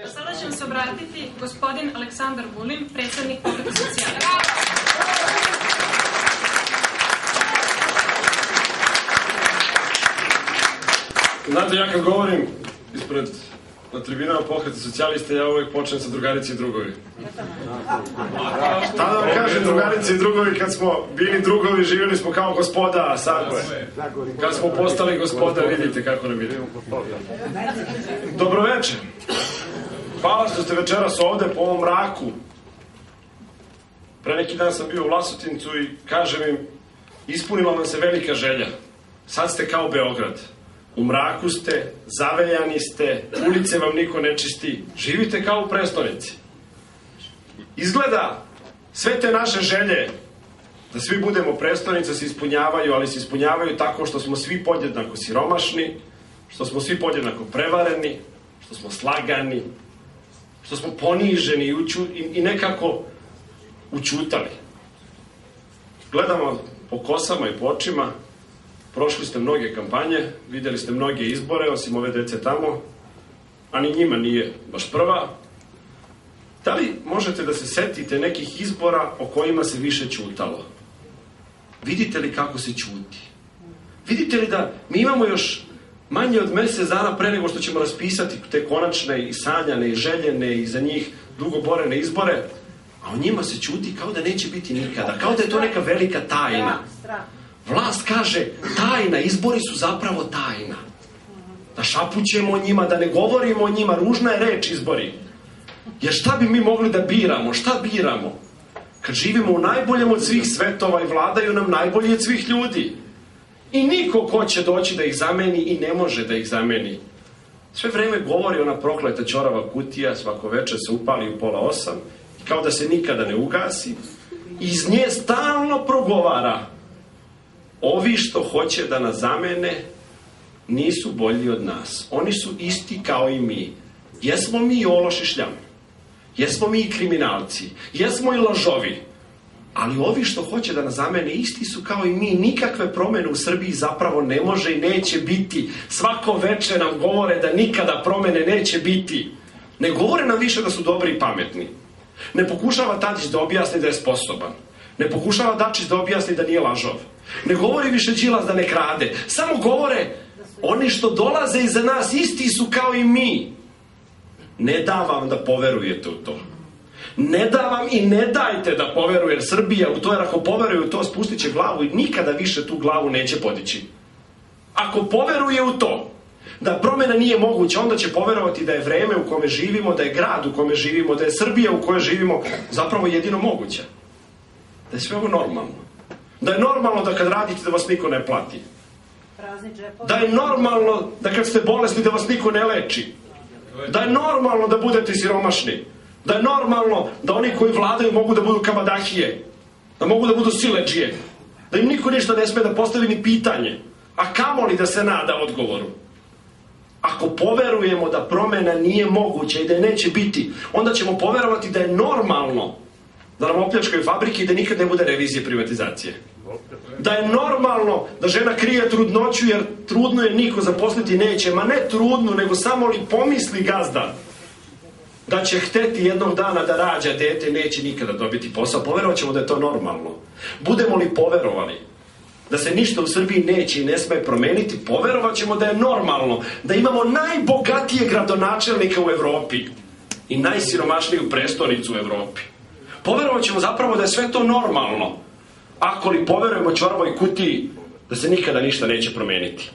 Sada će vam se obratiti gospodin Aleksandar Vulin, predsednik Pokreta socijala. Znate, ja kad govorim ispred na tribinama Pokreta socijalista, ja uvek počnem sa drugarice i drugovi. Šta da vam kažem, drugarice i drugovi, kad smo bili drugovi, živjeli smo kao gospoda, a sad kad smo postali gospoda, vidite kako nam ide. Dobroveče. Hvala što ste večeras ovde po ovom mraku. Pre neki dan sam bio u Vlasotincu i kažem im, ispunila nam se velika želja. Sad ste kao Beograd. U mraku ste, zaveljani ste, ulice vam niko ne čisti, živite kao u prestonici. Izgleda, sve te naše želje da svi budemo prestonica se ispunjavaju, ali se ispunjavaju tako što smo svi podjednako siromašni, što smo svi podjednako prevareni, što smo slagani, što smo poniženi i nekako učutali. Gledamo po kosama i po očima. Prošli ste mnoge kampanje, vidjeli ste mnoge izbore, osim ove dece tamo, a ni njima nije baš prva. Da li možete da se setite nekih izbora o kojima se više ćutalo? Vidite li kako se ćuti? Vidite li da mi imamo još manje od mesec dana pre nego što ćemo raspisati te konačne i sanjane i željene i za njih dugo borene izbore, a o njima se ćuti kao da neće biti nikada, kao da je to neka velika tajna. Vlast kaže, tajna, izbori su zapravo tajna. Da šapućemo o njima, da ne govorimo o njima, ružna je reč izbori. Jer šta bi mi mogli da biramo, šta biramo? Kad živimo u najboljem od svih svetova i vladaju nam najbolji od svih ljudi. I niko ko će doći da ih zameni i ne može da ih zameni. Sve vreme govori ona prokleta ćorava kutija, svako večer se upali u 7:30 i kao da se nikada ne ugasi. Iz nje stalno progovara: ovi što hoće da nas zamene nisu bolji od nas. Oni su isti kao i mi. Jesmo mi i ološi šljam. Jesmo mi i kriminalci. Jesmo i lažovi. Ali ovi što hoće da nas zamene isti su kao i mi. Nikakve promene u Srbiji zapravo ne može i neće biti. Svako večer nam govore da nikada promene neće biti. Ne govore nam više da su dobri i pametni. Ne pokušava Tadić da objasni da je sposoban. Ne pokušava Dačić da objasni da nije lažov. Ne govori više Đilas da ne krade. Samo govore, oni što dolaze iza nas isti su kao i mi. Ne da vam da poverujete u to. Ne da vam i ne dajte da poveruje Srbija u to, jer ako poveruje u to, spustit će glavu i nikada više tu glavu neće podići. Ako poveruje u to da promjena nije moguća, onda će poverovati da je vreme u kome živimo, da je grad u kome živimo, da je Srbija u kojoj živimo zapravo jedino moguća. Da je sve ovo normalno. Da je normalno da kad radite da vas niko ne plati. Da je normalno da kad ste bolesni da vas niko ne leči. Da je normalno da budete siromašni. Da je normalno da oni koji vladaju mogu da budu kabadahije. Da mogu da budu siledžije. Da im niko ništa ne sme da postavi ni pitanje. A kamoli da se nada odgovoru. Ako poverujemo da promjena nije moguća i da je neće biti, onda ćemo poverovati da je normalno da nam opljačkaju fabrike i da nikad ne bude revizije privatizacije. Da je normalno da žena krije trudnoću jer trudno je niko zaposliti neće. Ma ne trudnu, nego samo li pomisli gazda da će hteti jednog dana da rađa dete, neće nikada dobiti posao. Poverovat ćemo da je to normalno. Budemo li poverovali da se ništa u Srbiji neće i ne sme promeniti, poverovat ćemo da je normalno da imamo najbogatije gradonačelnika u Evropi i najsiromašniju prestonicu u Evropi. Poverovat ćemo zapravo da je sve to normalno. Ako li poverujemo ćoravoj kutiji da se nikada ništa neće promeniti.